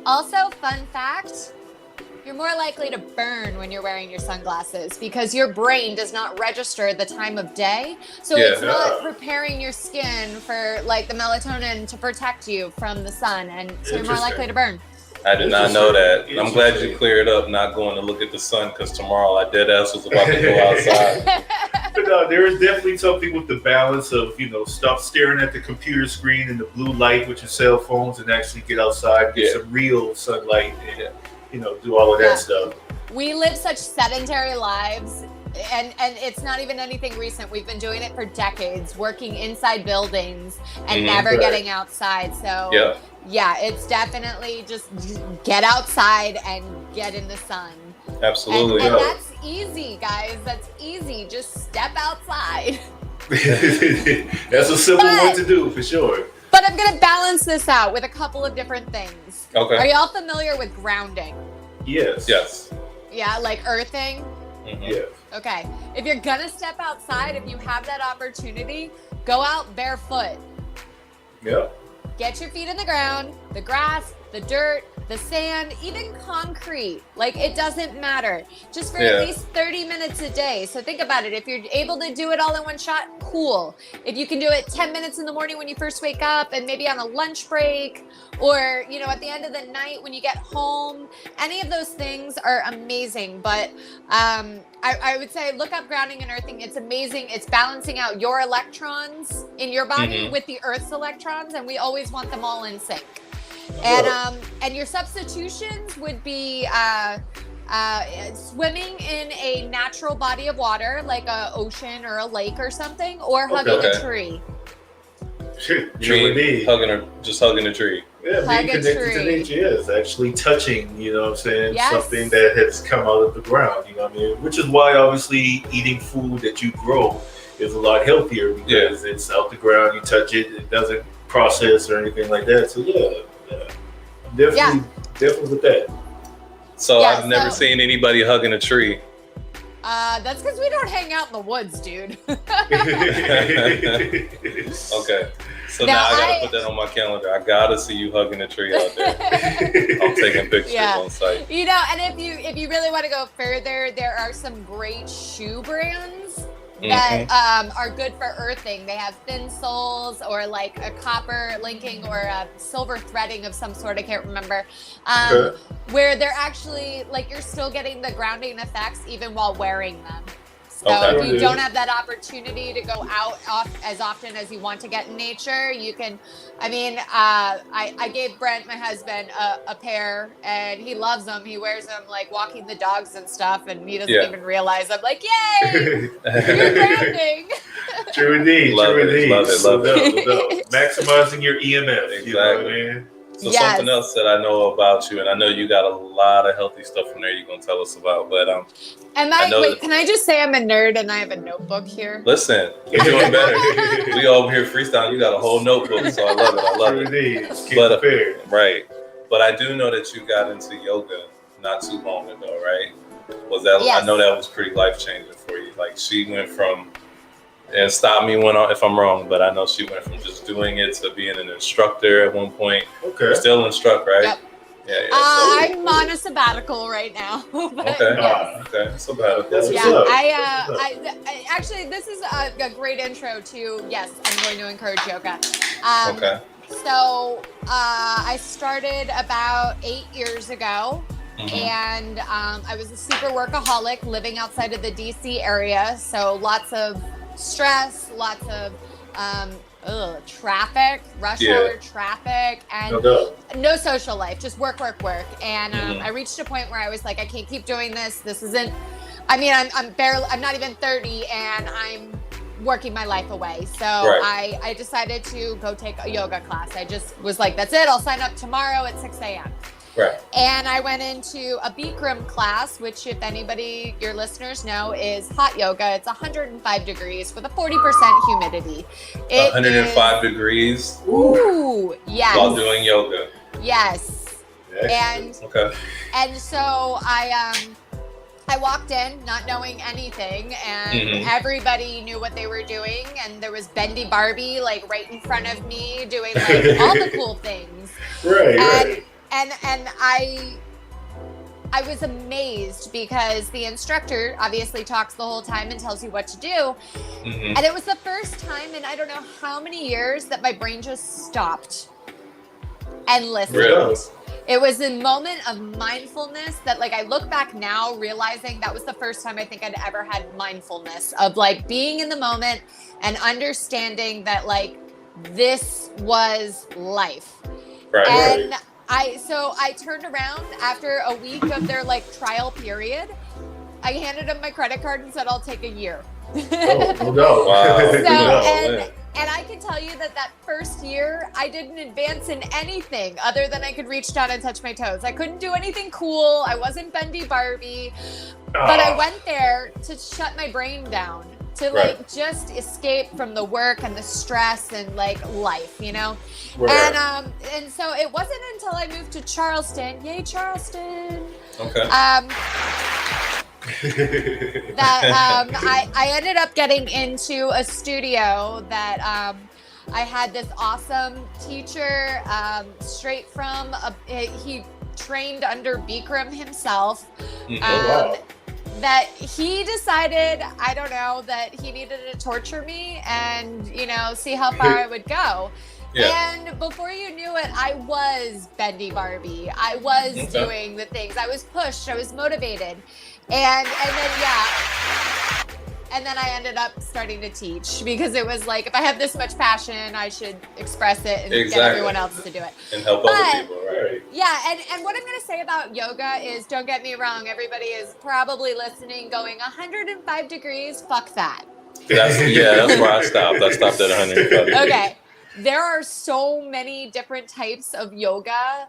Also, fun fact, you're more likely to burn when you're wearing your sunglasses because your brain does not register the time of day. So it's not preparing your skin for the melatonin to protect you from the sun. And so you're more likely to burn. I did not know that. I'm glad you cleared up not going to look at the sun because tomorrow I dead ass was about to go outside. But there is definitely something with the balance of, stop staring at the computer screen and the blue light with your cell phones and actually get outside, get some real sunlight and, do all of that stuff. We live such sedentary lives. And it's not even anything recent. We've been doing it for decades, working inside buildings and never getting outside. So it's definitely just get outside and get in the sun. Absolutely. And that's easy, guys. That's easy. Just step outside. That's a simple one to do for sure. But I'm going to balance this out with a couple of different things. Okay. Are y'all familiar with grounding? Yes. Yeah, like earthing? Mm-hmm. Yeah. Okay. If you're going to step outside, if you have that opportunity, go out barefoot. Yep. Get your feet in the ground, the grass, the dirt, the sand, even concrete. It doesn't matter. Just for at least 30 minutes a day. So think about it. If you're able to do it all in one shot, cool. If you can do it 10 minutes in the morning when you first wake up and maybe on a lunch break or, at the end of the night when you get home, any of those things are amazing. But I would say look up grounding and earthing. It's amazing. It's balancing out your electrons in your body with the Earth's electrons, and we always want them all in sync. And your substitutions would be swimming in a natural body of water, like a ocean or a lake or something, or hugging a tree. Hugging a tree. Yeah, being connected to nature is actually touching, something that has come out of the ground, which is why obviously eating food that you grow is a lot healthier because it's out the ground, you touch it, it doesn't process or anything like that. So definitely with that. So I've never seen anybody hugging a tree. That's because we don't hang out in the woods, dude. Okay. So now I gotta put that on my calendar. I gotta see you hugging a tree out there. I'm taking pictures on site. And if you really want to go further, there are some great shoe brands that are good for earthing. They have thin soles or like a copper linking or a silver threading of some sort. I can't remember. Where they're actually you're still getting the grounding effects even while wearing them. So if you don't have that opportunity to go out as often as you want to get in nature, you can, I gave Brent, my husband, a pair and he loves them. He wears them walking the dogs and stuff and he doesn't even realize. I'm like, yay, you're grounding. True indeed. Love it. Maximizing your EMF. Exactly. You know what I mean? So something else that I know about you, and I know you got a lot of healthy stuff from there you're going to tell us about, but can I just say I'm a nerd and I have a notebook here? Listen, you're doing better. We over here freestyling. You got a whole notebook, so I love it. Right. But I do know that you got into yoga not too long ago, right? Was that? Yes. I know that was pretty life-changing for you. She went from, and stop me if I'm wrong, but I know she went from just doing it to being an instructor at one point. Okay. You're still an instructor, right? Yep. Yeah. I'm on a sabbatical right now. Okay. Sabbatical. I actually, this is a great intro to, yes, I'm going to encourage yoga. Okay. So I started about 8 years ago. and I was a super workaholic living outside of the DC area. So lots of stress, lots of traffic, rush hour traffic, and no social life, just work. And I reached a point where I was like, I can't keep doing this. This isn't, I mean, I'm not even 30 and I'm working my life away. So I decided to go take a yoga class. I just was like, that's it. I'll sign up tomorrow at 6 a.m. Right. And I went into a Bikram class, which if anybody, your listeners know, is hot yoga. It's 105 degrees with a 40% humidity. 105 degrees? Ooh, yes. While doing yoga? Yes. And so I walked in not knowing anything, and everybody knew what they were doing, and there was Bendy Barbie like right in front of me doing like all the cool things. Right. And I was amazed because the instructor obviously talks the whole time and tells you what to do. And it was the first time in I don't know how many years that my brain just stopped and listened. Really? It was a moment of mindfulness that like I look back now realizing that was the first time I think I'd ever had mindfulness of like being in the moment and understanding that like this was life. And I turned around after a week of their like trial period. I handed them my credit card and said, I'll take a year. Wow. And I can tell you that first year, I didn't advance in anything other than I could reach down and touch my toes. I couldn't do anything cool. I wasn't Bendy Barbie. But I went there to shut my brain down, to like just escape from the work and the stress and like life, you know? And so it wasn't until I moved to Charleston, yay Charleston. That I ended up getting into a studio that I had this awesome teacher straight from he trained under Bikram himself. That he decided, I don't know, that he needed to torture me and, you know, see how far I would go. And before you knew it, I was Bendy Barbie. I was doing the things. I was pushed. I was motivated. And then I ended up starting to teach because it was like, if I have this much passion, I should express it and get everyone else to do it. And help other people, right? Yeah, and what I'm going to say about yoga is, don't get me wrong, everybody is probably listening going, 105 degrees, fuck that. That's where I stopped. I stopped at 105 degrees. Okay. There are so many different types of yoga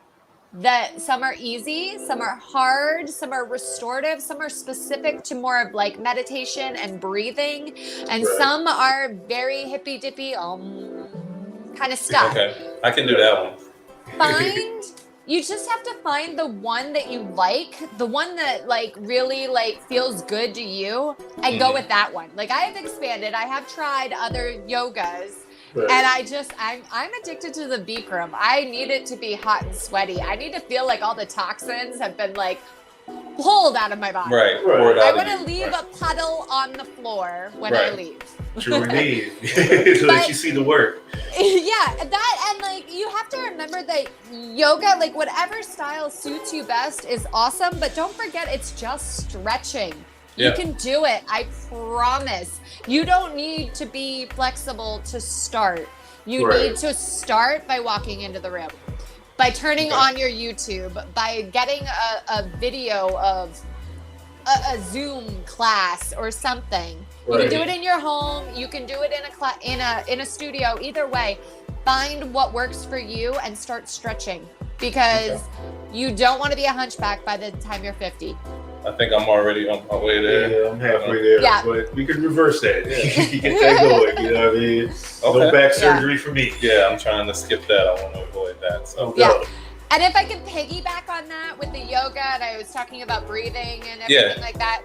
that some are easy, some are hard, some are restorative, some are specific to more of like meditation and breathing, and some are very hippy dippy kind of stuff. Okay, I can do that one. You just have to find the one that you like, the one that like really like feels good to you, and go with that one. Like I have expanded, I have tried other yogas. And I'm addicted to the Bikram. I need it to be hot and sweaty. I need to feel like all the toxins have been like pulled out of my body. Right. I want to leave a puddle on the floor when I leave. True indeed. So that you see the work. Yeah, that, and like you have to remember that yoga, like whatever style suits you best is awesome, but don't forget it's just stretching. You can do it. I promise. You don't need to be flexible to start. You need to start by walking into the room, by turning on your YouTube, by getting a video of a Zoom class or something. You can do it in your home. You can do it in a studio. Either way, find what works for you and start stretching, because you don't want to be a hunchback by the time you're 50. I think I'm already on my way there. Yeah, I'm halfway there. Yeah. But we can reverse that. You get that going, you know what I mean? No back surgery for me. Yeah, I'm trying to skip that. I want to avoid that. So And if I could piggyback on that with the yoga, and I was talking about breathing and everything like that,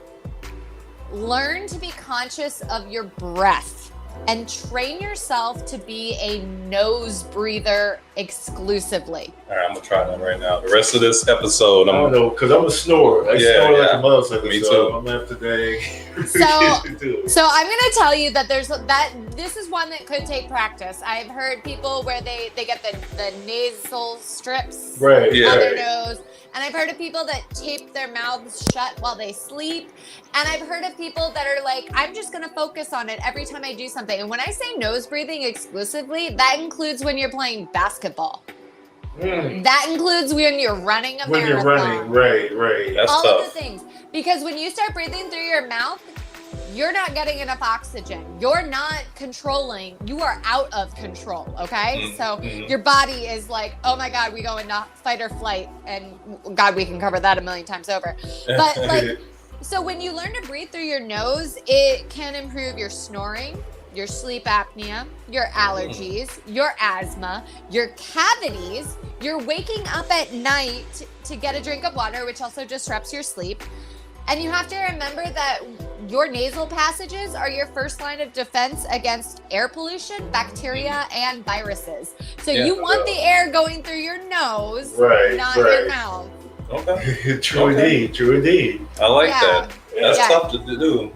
learn to be conscious of your breath and train yourself to be a nose breather exclusively. All right, I'm going to try that right now. The rest of this episode, I don't know, because I'm a snorer. I snore like a motherfucker. Me so too. I'm after today. So I'm going to tell you that this is one that could take practice. I've heard people where they get the nasal strips on their nose. And I've heard of people that tape their mouths shut while they sleep. And I've heard of people that are like, I'm just going to focus on it every time I do something. And when I say nose breathing exclusively, that includes when you're playing basketball. That includes when you're running a marathon. When you're running, right. That's all tough. of the things. Because when you start breathing through your mouth, you're not getting enough oxygen. You're not controlling. You are out of control, okay? So your body is like, oh my God, we go into fight or flight. And God, we can cover that a million times over. But like, so when you learn to breathe through your nose, it can improve your snoring, your sleep apnea, your allergies, your asthma, your cavities, your waking up at night to get a drink of water, which also disrupts your sleep. And you have to remember that your nasal passages are your first line of defense against air pollution, bacteria, and viruses. So you want the air going through your nose, not your mouth. Okay. True indeed. I like that. That's tough to do,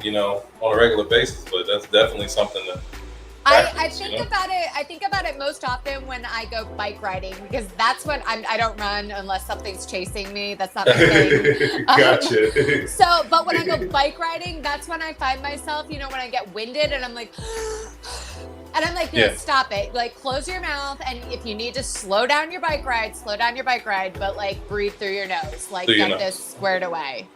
on a regular basis, but that's definitely something that I think about it most often when I go bike riding, because that's when I don't run unless something's chasing me. That's not my thing. Gotcha. But when I go bike riding, that's when I find myself, when I get winded and I'm like, and I'm like, stop it. Like, close your mouth. And if you need to slow down your bike ride, but like breathe through your nose. Like, get this squared away.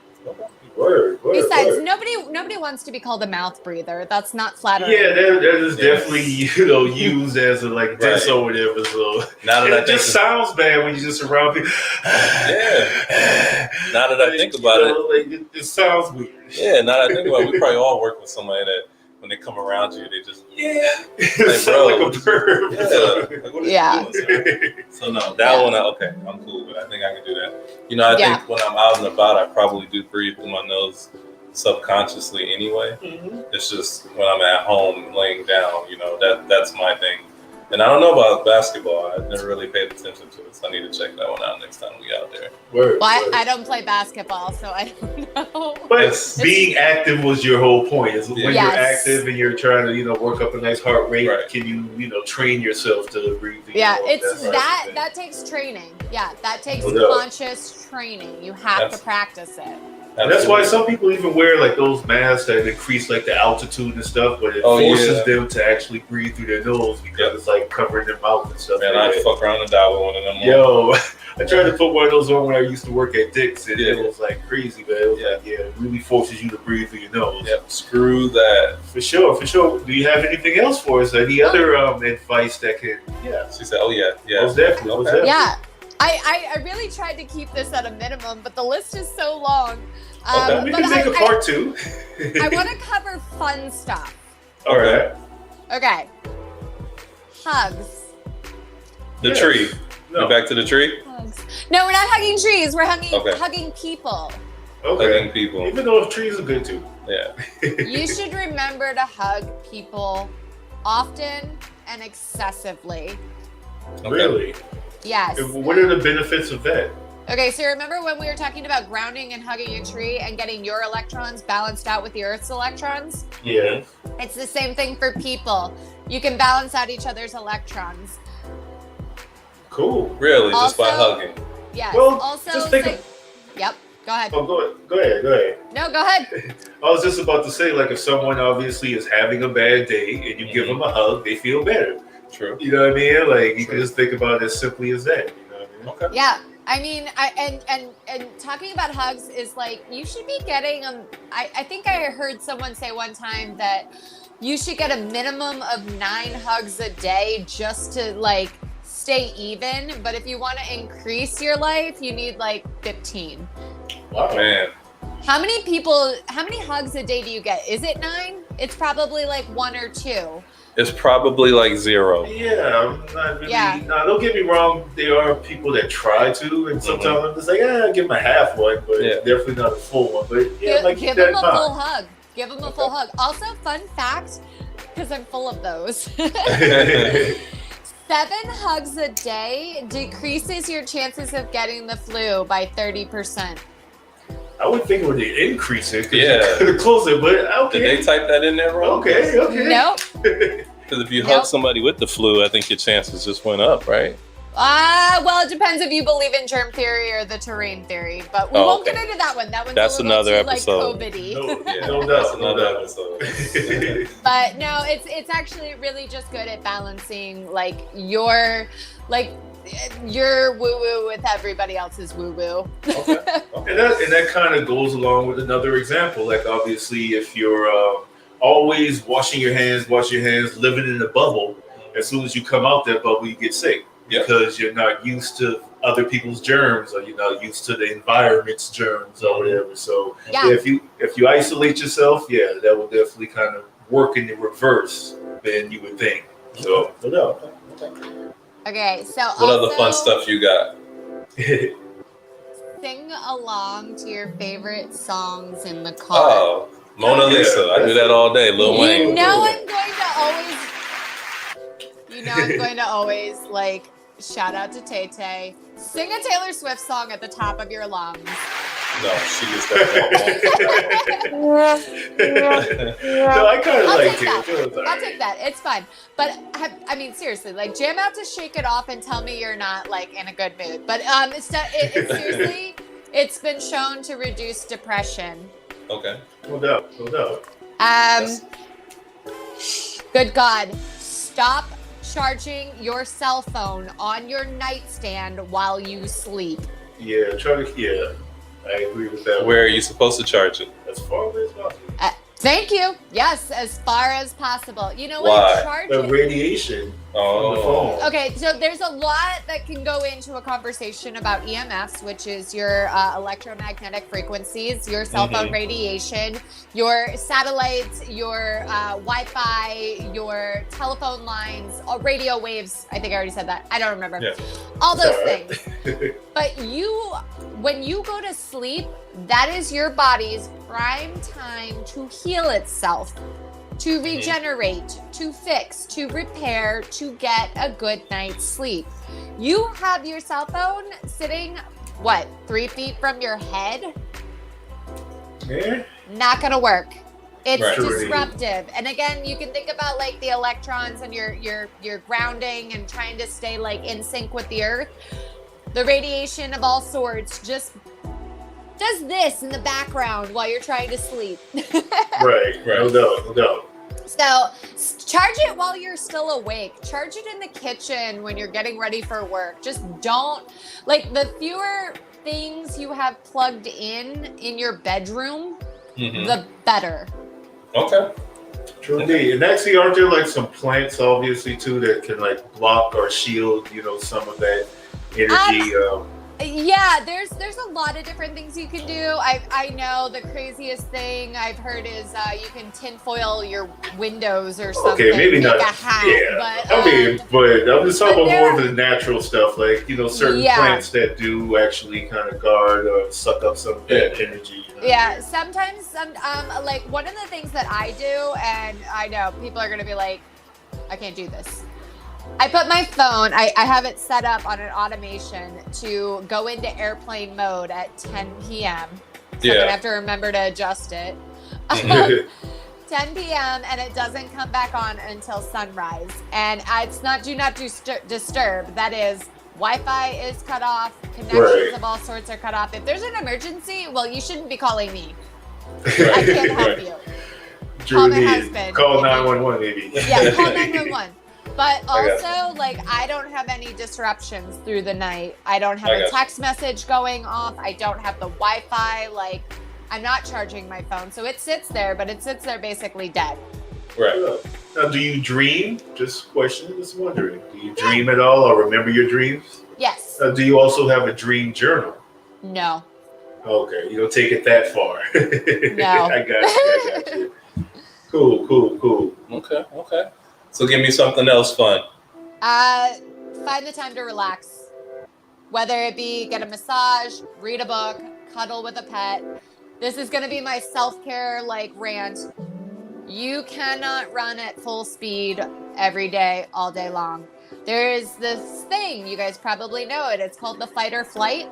Word. Besides, nobody wants to be called a mouth breather. That's not flattering. Yeah, that is definitely used as a disorder. So now that it just sounds bad when you just around people. Now that I think about it, it sounds weird. Yeah. Now that I think about it, we probably all work with somebody that when they come around you, they just like a bird. Like, what is you doing, so no, that one, I'm cool, but I think I can do that. I think when I'm out and about, I probably do breathe through my nose subconsciously anyway. It's just when I'm at home laying down, that's my thing. And I don't know about basketball. I've never really paid attention to it, so I need to check that one out next time we out there. Well, I don't play basketball, so I don't know. But being active was your whole point. Is when you're active and you're trying to, work up a nice heart rate, can you, train yourself to breathe? It's that takes training. Yeah, that takes conscious training. You have to practice it. And that's why some people even wear those masks that increase the altitude and stuff, but it forces them to actually breathe through their nose because it's covering their mouth and stuff. Man, I'd fuck around and die with one of them. Yo, I tried to put one of those on when I used to work at Dick's, and it was crazy, man. It was it really forces you to breathe through your nose. Yep, screw that. For sure. Do you have anything else for us? Any other advice that can? Yeah. She said, yeah. Most definitely. Okay. Yeah. I really tried to keep this at a minimum, but the list is so long. We can make a part two. I want to cover fun stuff. All right. Okay. Hugs. The tree. No. Back to the tree? Hugs. No, we're not hugging trees. We're hugging people. Okay. Hugging people. Even though trees are good too. Yeah. You should remember to hug people often and excessively. Okay. Really? Yes. What are the benefits of that? Okay, so remember when we were talking about grounding and hugging a tree and getting your electrons balanced out with the Earth's electrons? Yeah. It's the same thing for people. You can balance out each other's electrons. Cool. Really? Just by hugging? Yes. Well, also, just think Yep. Go ahead. Oh, go ahead. No, go ahead. I was just about to say, if someone obviously is having a bad day and you give them a hug, they feel better. True. You know what I mean? You can just think about it as simply as that. You know what I mean? Okay. Yeah. I mean, and talking about hugs is you should be getting them. I think I heard someone say one time that you should get a minimum of 9 hugs a day just to stay even. But if you want to increase your life, you need 15. Wow. Man. How many hugs a day do you get? Is it 9? It's probably 1 or 2. It's probably 0. Yeah, I'm not really. Yeah. No, don't get me wrong. There are people that try to, and sometimes I'm just I'll give them a half one, but definitely not a full one. But give them a full hug. Give them a full hug. Also, fun fact, because I'm full of those. 7 hugs a day decreases your chances of getting the flu by 30%. I would think it would increase it. Yeah. Close it, but okay. Did they type that in there wrong? Okay. Nope. Because if you hug somebody with the flu, I think your chances just went up, right? Well, it depends if you believe in germ theory or the terrain theory, but we won't get into that one. That one's that's a little another too, episode. Like, COVID-y. That's another episode. But no, it's actually really just good at balancing your woo-woo with everybody else's woo-woo. Okay. And that kind of goes along with another example. Like, obviously, if you're always washing your hands, living in a bubble, as soon as you come out that bubble, you get sick because you're not used to other people's germs, or you're not used to the environment's germs or whatever. So if you isolate yourself, that will definitely kind of work in the reverse than you would think. So Okay, so what other fun stuff you got? Sing along to your favorite songs in the car. Oh, Mona Lisa. I do that all day. Lil Wayne. You know I'm going to always shout out to Tay Tay. Sing a Taylor Swift song at the top of your lungs. No, she is that. No, I kind of like it. I'll take that. It's fine. But I mean, seriously, jam out to Shake It Off and tell me you're not in a good mood. But seriously, it's been shown to reduce depression. Okay. No doubt. Good God, stop charging your cell phone on your nightstand while you sleep. Yeah, I agree with that. Where are you supposed to charge it? As far away as possible. Thank you. Yes, as far as possible. You know what? Charge the radiation from the phone. Okay, so there's a lot that can go into a conversation about EMFs, which is your electromagnetic frequencies, your cell phone radiation, your satellites, your Wi-Fi, your telephone lines, radio waves. I think I already said that. I don't remember. Yeah. All those things. But when you go to sleep, that is your body's prime time to heal itself, to regenerate, to fix, to repair, to get a good night's sleep. You have your cell phone sitting, 3 feet from your head? Yeah. Not gonna work. It's disruptive. And again, you can think about the electrons and your grounding and trying to stay in sync with the earth. The radiation of all sorts just does this in the background while you're trying to sleep. Right. No doubt. So charge it while you're still awake. Charge it in the kitchen when you're getting ready for work. Just don't, the fewer things you have plugged in your bedroom, the better. Okay. True indeed. And actually, aren't there some plants, obviously, too, that can block or shield, some of that energy? Yeah, there's a lot of different things you can do. I know the craziest thing I've heard is you can tinfoil your windows or something. Okay, maybe make not a hat. Yeah, but I'm just talking about more of the natural stuff, certain plants that do actually kind of guard or suck up some of that energy. Yeah, sometimes one of the things that I do, and I know people are gonna be like, I can't do this. I put my phone, I have it set up on an automation to go into airplane mode at 10 p.m. So I'm going to have to remember to adjust it. 10 p.m. and it doesn't come back on until sunrise. And it's not do not disturb. That is, Wi-Fi is cut off, connections of all sorts are cut off. If there's an emergency, well, you shouldn't be calling me. I can't help you. Call my husband. Call 911 maybe. Yeah, call 911. But also, I don't have any disruptions through the night. I don't have a text message going off. I don't have the Wi-Fi. I'm not charging my phone. So it sits there, but it sits there basically dead. Right. Now, do you dream? Just wondering. Do you dream at all or remember your dreams? Yes. Do you also have a dream journal? No. Okay. You don't take it that far. No. I got you. Cool. Okay. So give me something else fun. Find the time to relax. Whether it be get a massage, read a book, cuddle with a pet. This is going to be my self-care rant. You cannot run at full speed every day, all day long. There is this thing, you guys probably know it. It's called the fight or flight.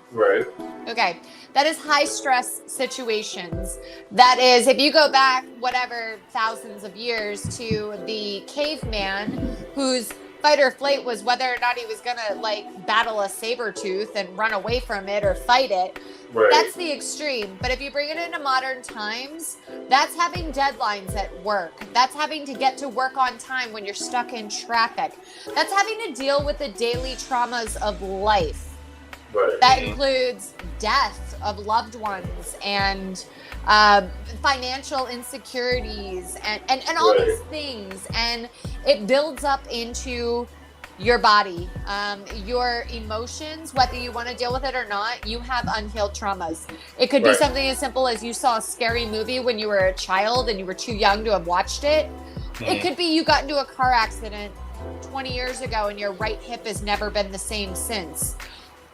Right. Okay. That is high stress situations. That is, if you go back, thousands of years to the caveman whose fight or flight was whether or not he was gonna like battle a saber tooth and run away from it or fight it. Right. That's the extreme. But if you bring it into modern times, that's having deadlines at work. That's having to get to work on time when you're stuck in traffic. That's having to deal with the daily traumas of life. Right. That includes death of loved ones and financial insecurities and all these things. And it builds up into your body, your emotions, whether you want to deal with it or not. You have unhealed traumas. It could be something as simple as you saw a scary movie when you were a child and you were too young to have watched it. It could be you got into a car accident 20 years ago and your right hip has never been the same since.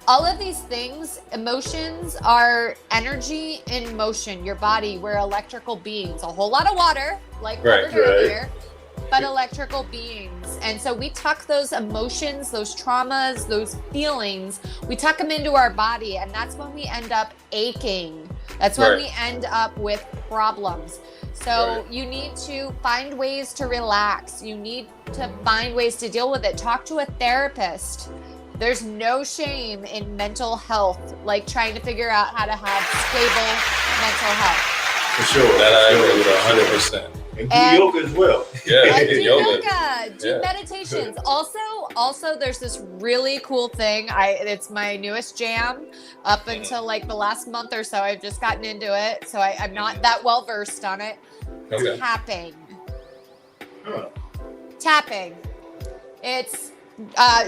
All of these things, emotions are energy in motion. Your body, we're electrical beings. A whole lot of water, like covered earlier, but electrical beings. And so we tuck those emotions, those traumas, those feelings, we tuck them into our body, and that's when we end up aching. That's when we end up with problems. So you need to find ways to relax. You need to find ways to deal with it. Talk to a therapist. There's no shame in mental health, like trying to figure out how to have stable mental health. For sure. That I agree with 100%. And do yoga as well. Yeah, do yoga, do meditations. Also, there's this really cool thing. It's my newest jam. Up until like the last month or so, I've just gotten into it. So I'm not that well versed on it. Tapping. Tapping. It's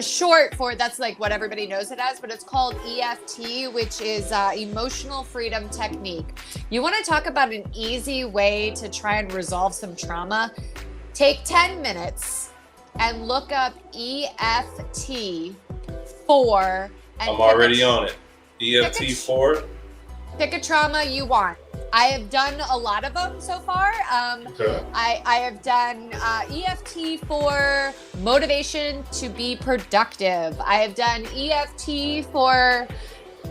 short for, that's like what everybody knows it as, but it's called EFT, which is emotional freedom technique. You want to talk about an easy way to try and resolve some trauma? Take 10 minutes and look up EFT 4. I'm already on it. EFT 4. Pick a trauma you want. I have done a lot of them so far. I have done EFT for motivation to be productive. I have done EFT for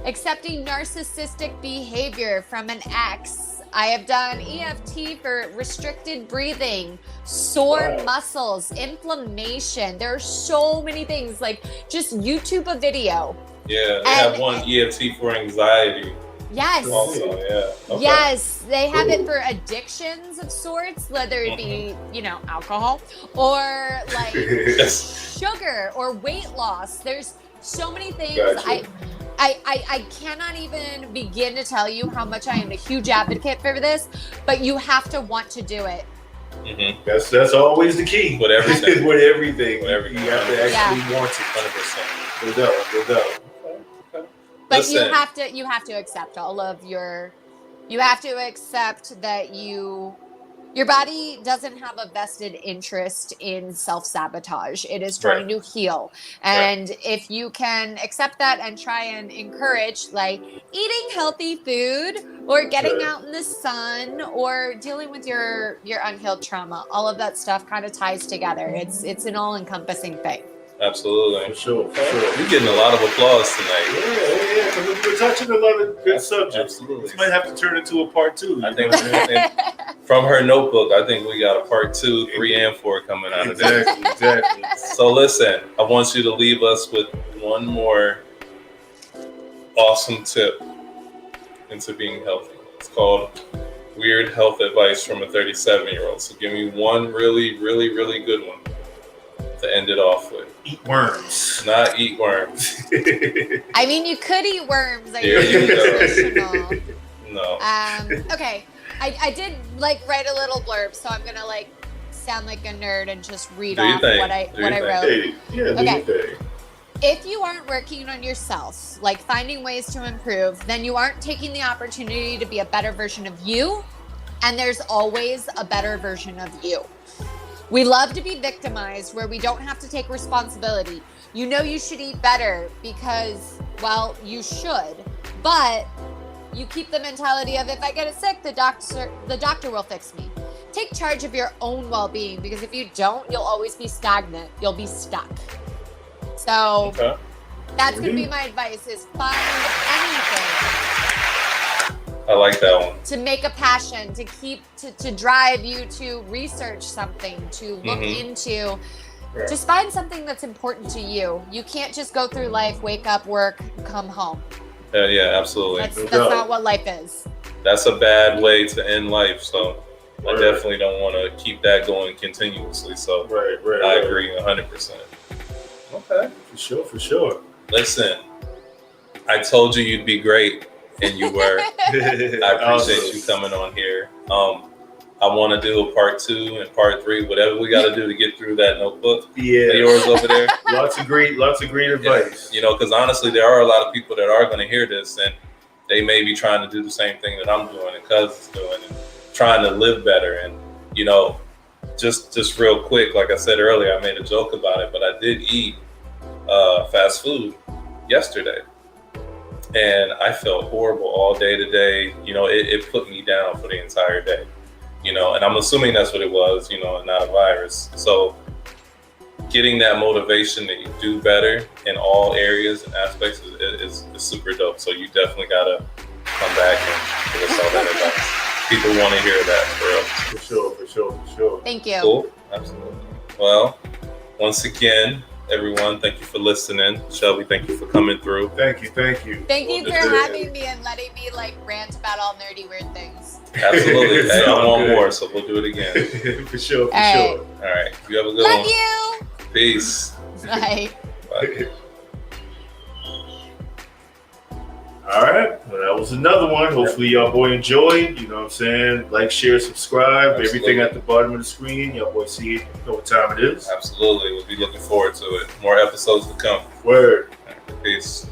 accepting narcissistic behavior from an ex. I have done EFT for restricted breathing, sore muscles, inflammation. There are so many things. Like, just YouTube a video. Yeah, they have one EFT for anxiety. Yes. Also, Yes, they have it for addictions of sorts, whether it be, alcohol or like sugar or weight loss. There's so many things. Gotcha. I cannot even begin to tell you how much I am a huge advocate for this, but you have to want to do it. Mm-hmm. That's always the key. With everything. With everything. You have to actually want it. 100%. No doubt. But Listen. you have to accept all of you have to accept that your body doesn't have a vested interest in self-sabotage. It is trying to heal. And if you can accept that and try and encourage like eating healthy food or getting out in the sun or dealing with your unhealed trauma, all of that stuff kind of ties together. It's an all-encompassing thing. Absolutely. For sure. You're getting a lot of applause tonight. Yeah. We're touching a lot of good subjects. Absolutely. This might have to turn into a part 2. I think from her notebook, I think we got a part 2, 3, and 4 coming out of this. Exactly. So listen, I want you to leave us with one more awesome tip into being healthy. It's called Weird Health Advice from a 37-year-old. So give me one really, really, really good one to end it off with. Eat worms. Not eat worms. I mean, you could eat worms. There you go. No. Okay. I did write a little blurb, so I'm gonna sound like a nerd and just read off what I wrote. Okay. If you aren't working on yourself, like finding ways to improve, then you aren't taking the opportunity to be a better version of you, and there's always a better version of you. We love to be victimized where we don't have to take responsibility. You know you should eat better because, well, you should, but you keep the mentality of if I get sick, the doctor will fix me. Take charge of your own well-being, because if you don't, you'll always be stagnant. You'll be stuck. So that's going to be my advice, is find anything. I like that one. To make a passion, to drive you to research something, to look into. Right. Just find something that's important to you. You can't just go through life, wake up, work, come home. Yeah, absolutely. That's not what life is. That's a bad way to end life. So I definitely don't want to keep that going continuously. So I agree 100%. Okay. For sure. Listen, I told you you'd be great, and you were. I appreciate you coming on here. I want to do a part 2 and part 3, whatever we got to do to get through that notebook. Yeah. Yours over there. Lots of great advice. You know, because honestly, there are a lot of people that are going to hear this, and they may be trying to do the same thing that I'm doing and Cuz is doing, and trying to live better. And, you know, just real quick, like I said earlier, I made a joke about it, but I did eat fast food yesterday. And I felt horrible all day today. You know, it put me down for the entire day. You know, and I'm assuming that's what it was, you know, and not a virus. So getting that motivation that you do better in all areas and aspects is super dope. So you definitely got to come back and give us all that advice. People want to hear that, for sure. Thank you. Cool. Absolutely. Well, once again, everyone, thank you for listening. Shelby, thank you for coming through. Thank you. Thank you for having me and letting me rant about all nerdy weird things. Absolutely. Hey, I want more, so we'll do it again. For sure. All right. You have a good one. Love you. Peace. Bye. Bye. All right. Well, that was another one. Hopefully y'all boy enjoyed. You know what I'm saying? Like, share, subscribe. Absolutely. Everything at the bottom of the screen. Y'all boy see it. You know what time it is. Absolutely. We'll be looking forward to it. More episodes to come. Word. Right. Peace.